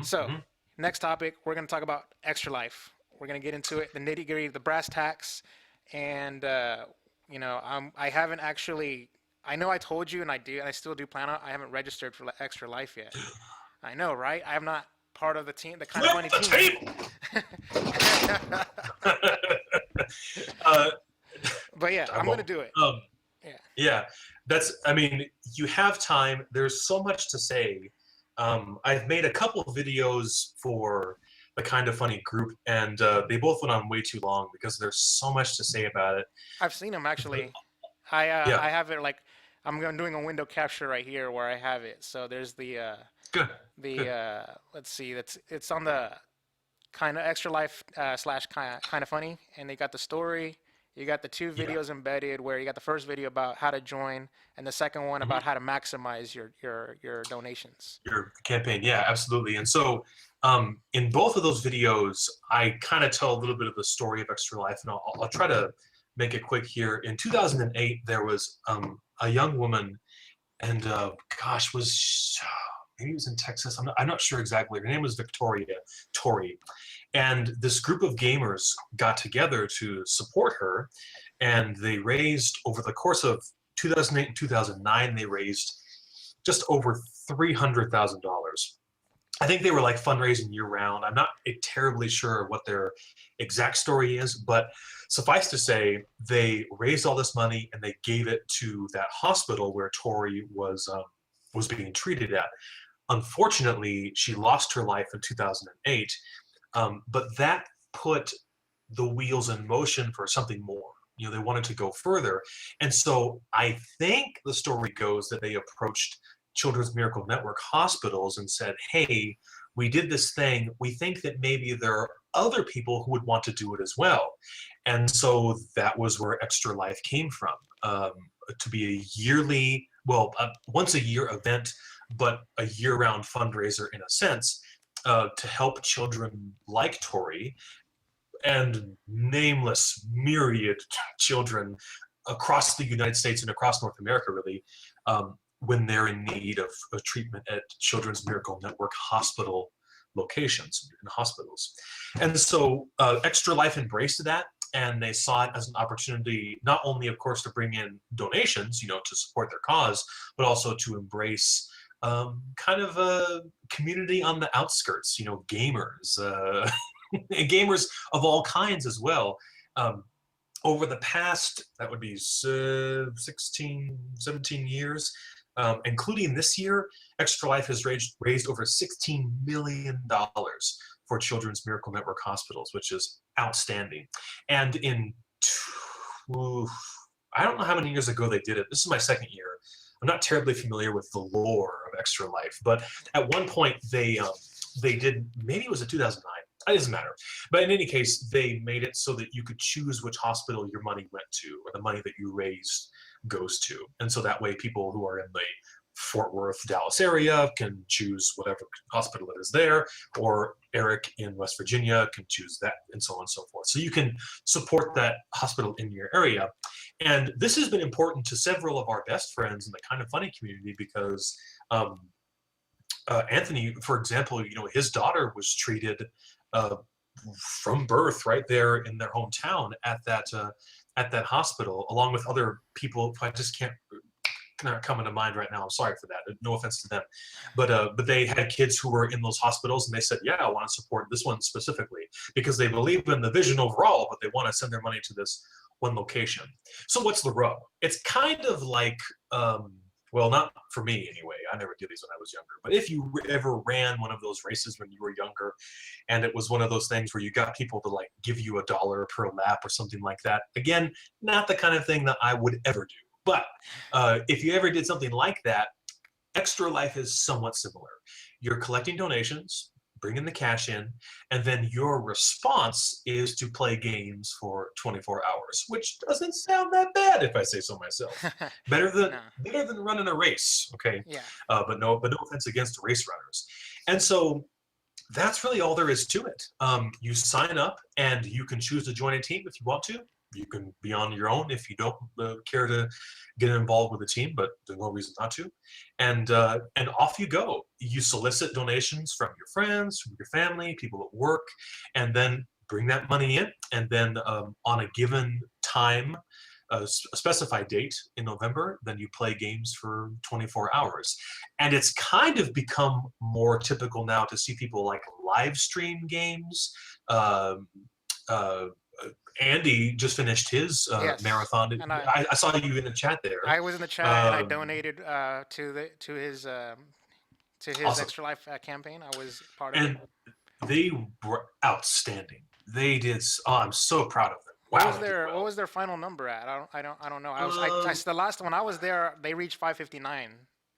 So, hmm next topic, we're going to talk about Extra Life. We're going to get into it, the nitty gritty, the brass tacks, and I haven't actually. I know I told you, and I do, and I still do plan on. I haven't registered for Extra Life yet. I know, right? I am not part of the team, the kind of Flip funny the team. table. uh, But yeah, I'm gonna well, do it. um, Yeah, yeah, that's. I mean, you have time. There's so much to say. I've made a couple of videos for the Kind of Funny group, and they both went on way too long because there's so much to say about it. I've seen them But, actually. I yeah, have it like doing a window capture right here where I have it. So there's good, the good. let's see, it's on the kind of Extra Life slash kind of funny, and they got the story. You got the two Yeah. videos embedded where you got the first video about how to join and the second one about Mhm. how to maximize your donations. Your campaign, yeah, absolutely. And so, in both of those videos, I kind of tell a little bit of the story of Extra Life, and I'll try to make it quick here. In 2008, there was a young woman, and gosh, was maybe it was in Texas. I'm not sure exactly. Her name was Victoria Torrey, and this group of gamers got together to support her, and they raised over the course of 2008 and 2009. They raised just over $300,000. I think they were like fundraising year round. I'm not terribly sure what their exact story is, but suffice to say, they raised all this money and they gave it to that hospital where Tori was being treated at. Unfortunately, she lost her life in 2008, but that put the wheels in motion for something more. You know, they wanted to go further, and so I think the story goes that they approached Children's Miracle Network hospitals and said, "Hey, we did this thing. We think that maybe there are other people who would want to do it as well." And so that was where Extra Life came from, to be a yearly, well, a once a year event, but a year-round fundraiser in a sense, to help children like Tori and nameless myriad children across the United States and across North America, really, when they're in need of treatment at Children's Miracle Network hospital locations and hospitals. And so Extra Life embraced that, and they saw it as an opportunity, not only, of course, to bring in donations, you know, to support their cause, but also to embrace kind of a community on the outskirts, you know, gamers, and gamers of all kinds as well. Um, Over the past, that would be 16, 17 years, including this year, Extra Life has raised over $16 million for Children's Miracle Network hospitals, which is outstanding. And oof, I don't know how many years ago they did it. This is my second year. I'm not terribly familiar with the lore of Extra Life, but at one point they did, maybe it was in 2009. It doesn't matter. But in any case, they made it so that you could choose which hospital your money went to, or the money that you raised goes to. And so that way people who are in the Fort Worth, Dallas area can choose whatever hospital it is there, or Eric in West Virginia can choose that, and so on and so forth. So you can support that hospital in your area. And this has been important to several of our best friends in the Kind of Funny community because Anthony, for example, you know, his daughter was treated uh, from birth right there in their hometown at that hospital, along with other people. I just can't not coming to mind right now. I'm sorry for that. No offense to them, but they had kids who were in those hospitals, and they said, "Yeah, I want to support this one specifically because they believe in the vision overall, but they want to send their money to this one location." So what's the rub? It's kind of like, well, not for me anyway. I never did these when I was younger. But if you ever ran one of those races when you were younger, and it was one of those things where you got people to like give you $1 per lap or something like that, again, not the kind of thing that I would ever do. But if you ever did something like that, Extra Life is somewhat similar. You're collecting donations, bringing the cash in, and then your response is to play games for 24 hours, which doesn't sound that bad if I say so myself. Better than No. better than running a race, okay? Yeah. But no offense against race runners. And so that's really all there is to it. You sign up, and you can choose to join a team if you want to. you can be on your own if you don't care to get involved with the team, but there's no reason not to. And off you go. You solicit donations from your friends, from your family, people at work, and then bring that money in. And then on a given time, a specified date in November, then you play games for 24 hours. And it's kind of become more typical now to see people like live stream games. Um, uh, Andy just finished his Yes, marathon. and I saw you in the chat there. I was in the chat and I Um, donated to his awesome. Extra Life campaign. I was part of it. And they were outstanding. They did. Oh, I'm so proud of them. What Wow, was they did their well. number at? I don't know. Um, The last when I was there, they reached 559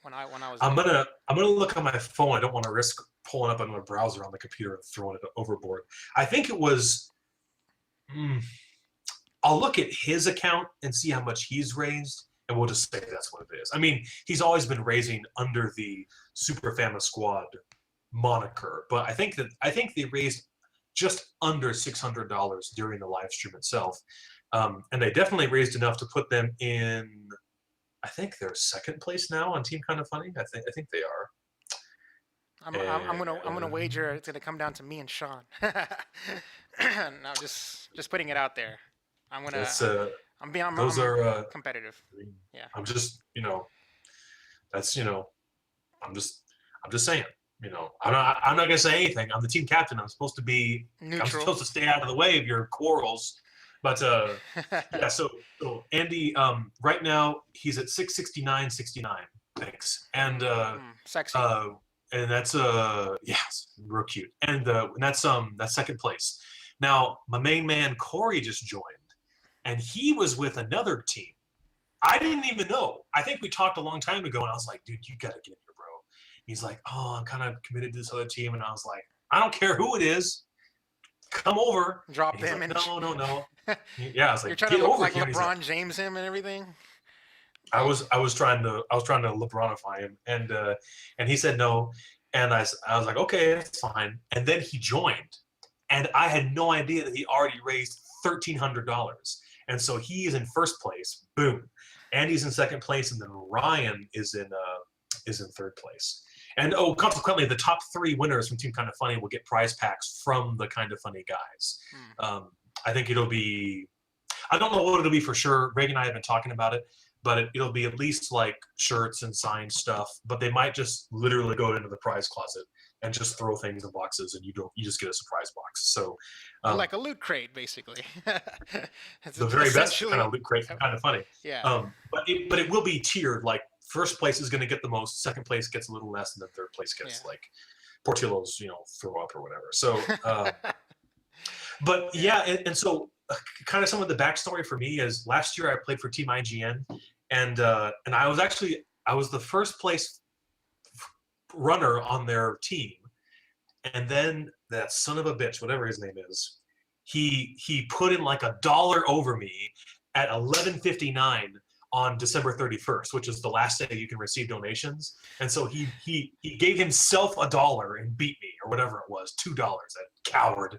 when I was I'm there. gonna look on my phone. I don't want to risk pulling up on my browser on the computer and throwing it overboard. I think it was. Mm, I'll look at his account and see how much he's raised, and we'll just say that's what it is. I mean, he's always been raising under the Super Fama Squad moniker, but I think they raised just under $600 during the live stream itself, and they definitely raised enough to put them in. I think they're second place now on Team Kind of Funny. I think they are. I'm gonna wager it's gonna come down to me and Sean. No, just putting it out there. I'm gonna That's those I'm are. competitive. Yeah. I'm just that's I'm just saying. I'm not gonna say anything. I'm the team captain. I'm Neutral. supposed to stay out of the way of your quarrels. But yeah, so Andy, right now he's at 669.69. Thanks. Sexy. And that's yeah, real cute. And that's second place. Now my main man Corey just joined, and he was with another team. I didn't even know. I think we talked a long time ago, and I was like, dude, you gotta get here, bro. He's like, oh, I'm kind of committed to this other team, and I was like, I don't care who it is, come over. Drop And he's him like, and no. Yeah, I was you're like, trying get to look over like here. And he's like, LeBron James him and everything. I was trying to LeBronify him, and he said no, and I was like, okay, that's fine. And then he joined, and I had no idea that he already raised $1,300, and so he is in first place. Boom, Andy's in second place, and then Ryan is in third place. And consequently, the top three winners from Team Kind of Funny will get prize packs from the Kind of Funny guys. I think it'll be. I don't know what it'll be for sure. Greg and I have been talking about it, but it'll be at least like shirts and signed stuff. But they might just literally go into the prize closet and just throw things in boxes, and you just get a surprise box. So like a loot crate, basically. the very best kind of loot crate, Kind of Funny. Yeah. But it will be tiered. Like first place is going to get the most, second place gets a little less, and then third place gets like Portillo's, throw up or whatever. So, but yeah, and so kind of some of the backstory for me is last year I played for Team IGN, and I was the first place runner on their team, and then that son of a bitch, whatever his name is, he put in like $1 over me at 11:59 on December 31st, which is the last day you can receive donations. And so he gave himself $1 and beat me, or whatever it was, $2. That coward.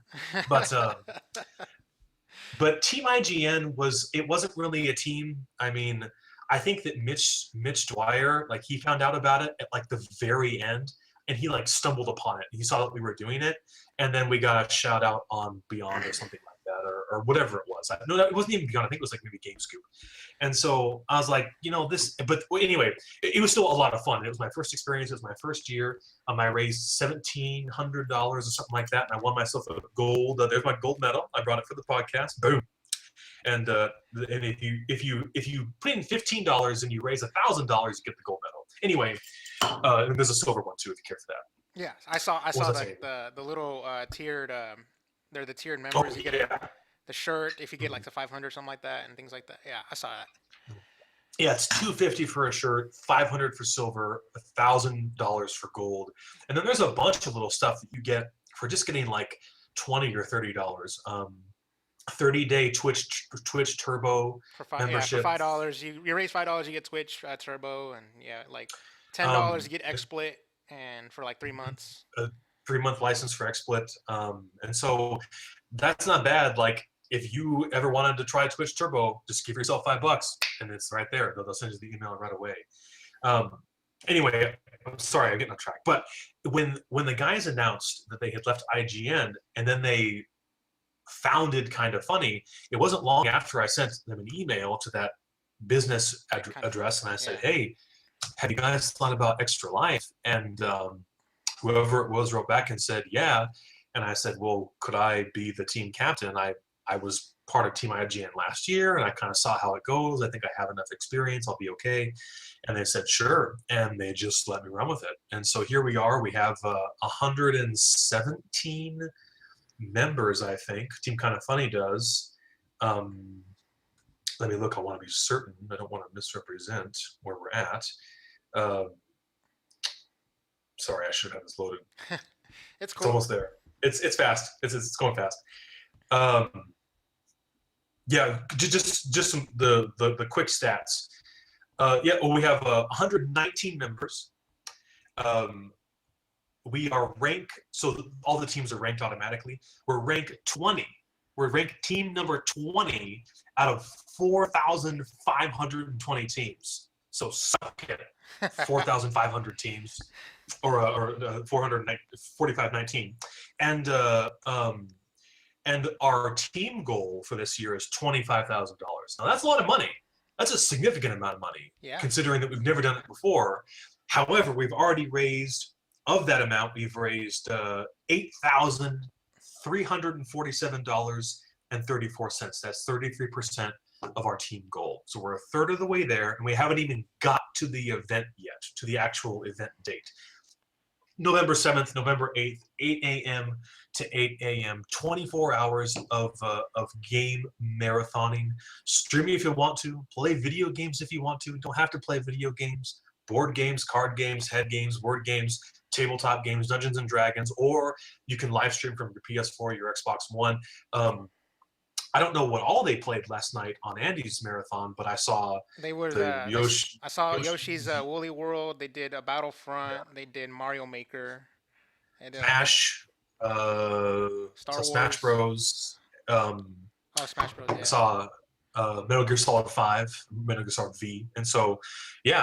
But Team IGN wasn't really a team. I mean, I think that Mitch Dwyer, like, he found out about it at like the very end, and he like stumbled upon it. He saw that we were doing it, and then we got a shout out on Beyond or something like that, or whatever it was. No, it wasn't even Beyond. I think it was like maybe GameScoop. And so I was like, this. But anyway, it was still a lot of fun. It was my first experience. It was my first year. I raised $1,700 or something like that, and I won myself a gold. There's my gold medal. I brought it for the podcast. Boom. And if you put in $15 and you raise $1,000, you get the gold medal. Anyway, and there's a silver one too if you care for that. Yeah, I saw like the little tiered. They're the tiered members. You get the shirt if you get like the 500, something like that, and things like that. Yeah, I saw that. Yeah, it's $250 for a shirt, $500 for silver, $1,000 for gold, and then there's a bunch of little stuff that you get for just getting like $20 or $30. 30-day Twitch Turbo membership. Yeah, for $5, you raise $5, you get Twitch Turbo, and like $10 you get XSplit, and for like 3 months. A 3-month license for XSplit, and so that's not bad. Like if you ever wanted to try Twitch Turbo, just give yourself $5 and it's right there. They'll send you the email right away. Um, anyway, I'm sorry, I'm getting off track. But when the guys announced that they had left IGN and then they founded Kind of Funny, it wasn't long after I sent them an email to that business address, and I said, hey, have you guys thought about Extra Life? And whoever it was wrote back and said, yeah. And I said, well, could I be the team captain? I was part of Team IGN last year, and I kind of saw how it goes. I think I have enough experience. I'll be okay. And they said, sure. And they just let me run with it. And so here we are. We have 117 members, I think. Team Kind of Funny does. Let me look. I want to be certain. I don't want to misrepresent where we're at. Sorry, I should have this loaded. It's cool. It's almost there. It's fast. It's going fast. Yeah, just some the quick stats. Yeah, well, we have 119 members. We are ranked, so all the teams are ranked automatically. We're ranked 20. We're ranked team number 20 out of 4,520 teams. So suck it. 4,500 teams, or 4,519, and our team goal for this year is $25,000. Now that's a lot of money. That's a significant amount of money, considering that we've never done it before. However, we've already raised, of that amount, we've raised $8,347.34. That's 33% of our team goal. So we're a third of the way there, and we haven't even got to the event yet, to the actual event date. November 7th, November 8th, 8 a.m. to 8 a.m., 24 hours of game marathoning. Streaming if you want to, play video games if you want to. You don't have to play video games. Board games, card games, head games, word games, tabletop games, Dungeons and Dragons, or you can live stream from your PS4, your Xbox One. I don't know what all they played last night on Andy's marathon, but I saw Yoshi. I saw Yoshi's Woolly World. They did a Battlefront. They did Mario Maker. Smash. Smash Bros. Smash Bros. Yeah. I saw Metal Gear Solid 5, Metal Gear Solid V, and so you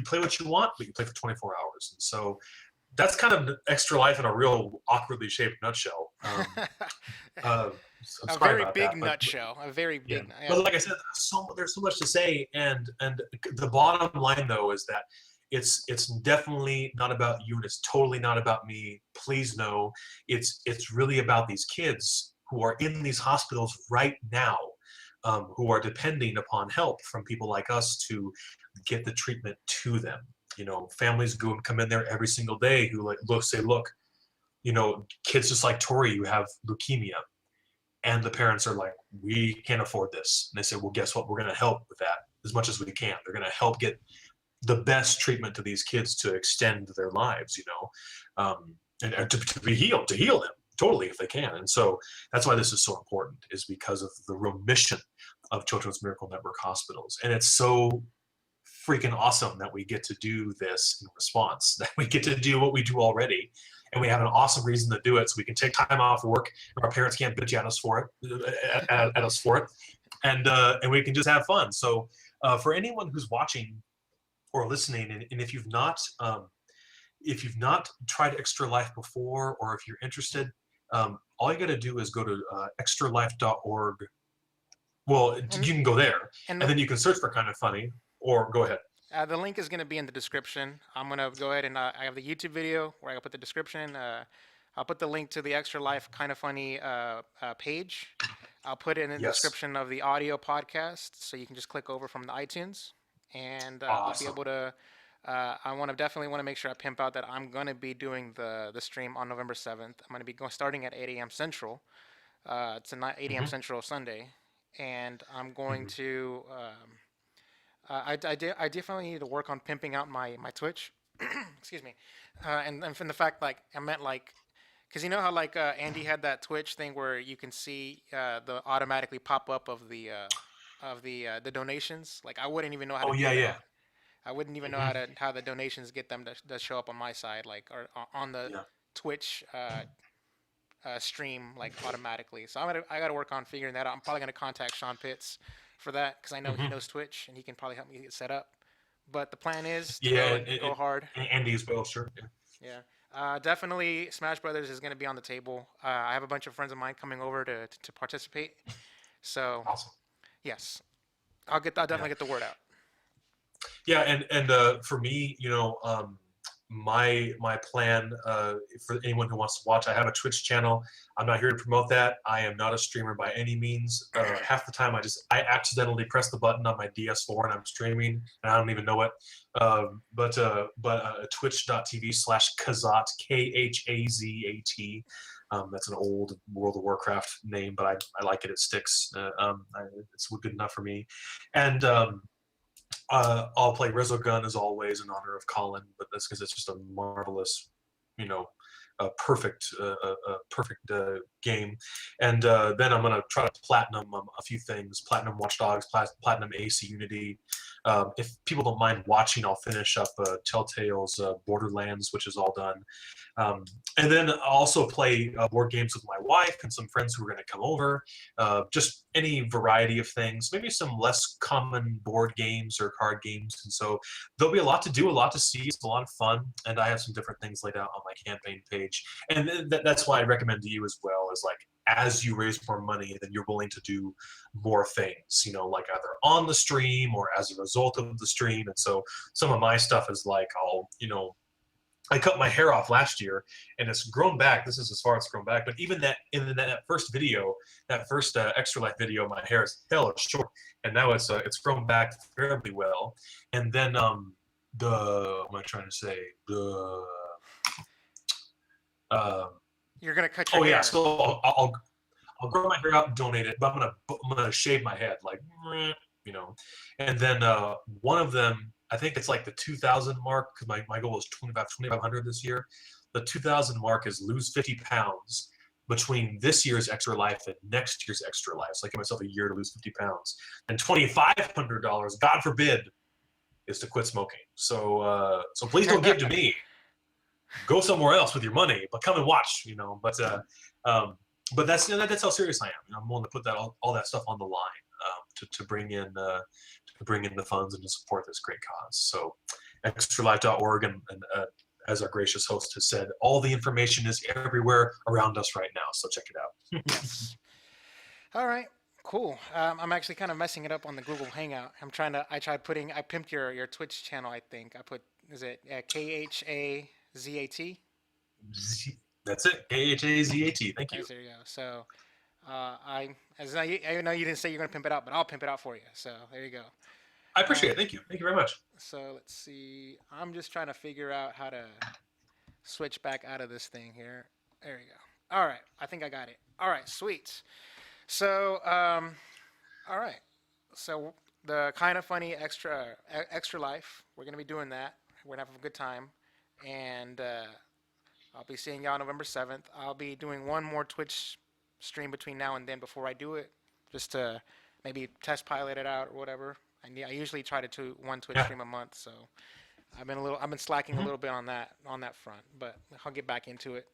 play what you want, but you play for 24 hours, and so that's kind of Extra Life in a real awkwardly shaped nutshell. A very big nutshell. A very big. Yeah. But like I said, there's so much to say, and the bottom line though is that it's definitely not about you, and it's totally not about me. Please know, it's really about these kids who are in these hospitals right now, who are depending upon help from people like us to get the treatment to them. You know, families go and come in there every single day who look, you know, kids just like Tori who have leukemia, and the parents are like, we can't afford this. And they say, well, guess what? We're going to help with that as much as we can. They're going to help get the best treatment to these kids to extend their lives, you know, and to be healed, to heal them totally if they can. And so that's why this is so important, is because of the real mission of Children's Miracle Network hospitals. And it's so freaking awesome that we get to do this in response, that we get to do what we do already, and we have an awesome reason to do it, so we can take time off work, and our parents can't bitch at us for it, and we can just have fun. So for anyone who's watching or listening, and if you've not tried Extra Life before, or if you're interested, all you got to do is go to extralife.org. Well, you can go there, and then you can search for Kind of Funny, or go ahead. The link is going to be in the description. I'm going to go ahead and I have the YouTube video where I put the description. I'll put the link to the Extra Life Kind of Funny page. I'll put it in the description of the audio podcast, so you can just click over from the iTunes, and awesome. you'll be able to. I definitely want to make sure I pimp out that I'm going to be doing the stream on November 7th. I'm going to be starting at 8 a.m. Central. It's a 8 a.m. Central Sunday, and I'm going to. I definitely need to work on pimping out my Twitch. Excuse me. And from the fact, like, I meant, like, because you know how, like, Andy had that Twitch thing where you can see the automatically pop up of the donations. Like, I wouldn't even know how to do that. I wouldn't even know how the donations get them to show up on my side, like, or on the Twitch stream like automatically. So I got to work on figuring that out. I'm probably gonna contact Sean Pitts for that because I know he Hmm. knows Twitch and he can probably help me get set up. But the plan is to Yeah, go hard. and Andy as well, sure. Yeah. Yeah. Definitely Smash Brothers is going to be on the table. I have a bunch of friends of mine coming over to participate. So, Awesome. yes, I'll Yeah. definitely get the word out. Yeah, and for me, my plan, for anyone who wants to watch, I have a Twitch channel. I'm not here to promote that. I am not a streamer by any means. Half the time, I accidentally press the button on my DS4 and I'm streaming, and I don't even know it. But twitch.tv/Khazat, Khazat. That's an old World of Warcraft name, but I like it. It sticks. It's good enough for me. And I'll play Resogun as always in honor of Colin, but that's because it's just a marvelous, you know, perfect game. And then I'm gonna try to platinum a few things: platinum Watch Dogs, platinum AC Unity. If people don't mind watching, I'll finish up Telltale's Borderlands, which is all done. And then I'll also play board games with my wife and some friends who are going to come over. Just any variety of things, maybe some less common board games or card games. And so there'll be a lot to do, a lot to see. It's a lot of fun. And I have some different things laid out on my campaign page. And that's why I recommend to you as well, is like, as you raise more money, then you're willing to do more things, like either on the stream or as a result of the stream. And so some of my stuff is like, I cut my hair off last year and it's grown back. This is as far as it's grown back. But even that, in that first video, that first Extra Life video, my hair is hella short, and now it's grown back fairly well. And then what am I trying to say? You're gonna cut your Oh hair. yeah, so I'll grow my hair out and donate it, but I'm gonna shave my head, like, and then one of them, I think it's like the 2,000 mark, because my goal is 2,500 this year. The 2,000 mark is lose 50 pounds between this year's Extra Life and next year's Extra Life. So I give myself a year to lose 50 pounds. And $2,500, God forbid, is to quit smoking. So please don't give to me. Go somewhere else with your money, but come and watch. But that's how serious I am. I'm willing to put all that stuff on the line to bring in the funds and to support this great cause. So extralife.org, and as our gracious host has said, all the information is everywhere around us right now. So check it out. Yes. All right. Cool. I'm actually kind of messing it up on the Google Hangout. I pimped your Twitch channel. I think I put, is it KHAZAT? That's it. KHAZAT. Thank you. There you go. So I know you didn't say you're gonna pimp it out, but I'll pimp it out for you. So there you go. I appreciate it. Thank you. Thank you very much. So let's see. I'm just trying to figure out how to switch back out of this thing here. There you go. All right. I think I got it. All right. Sweet. So all right. So the kind of funny extra life. We're gonna be doing that. We're gonna have a good time, and I'll be seeing y'all November 7th. I'll be doing one more Twitch stream between now and then before I do it, just to maybe test pilot it out or whatever. I usually try to do one Twitch stream a month, so I've been slacking a little bit on that front, but I'll get back into it.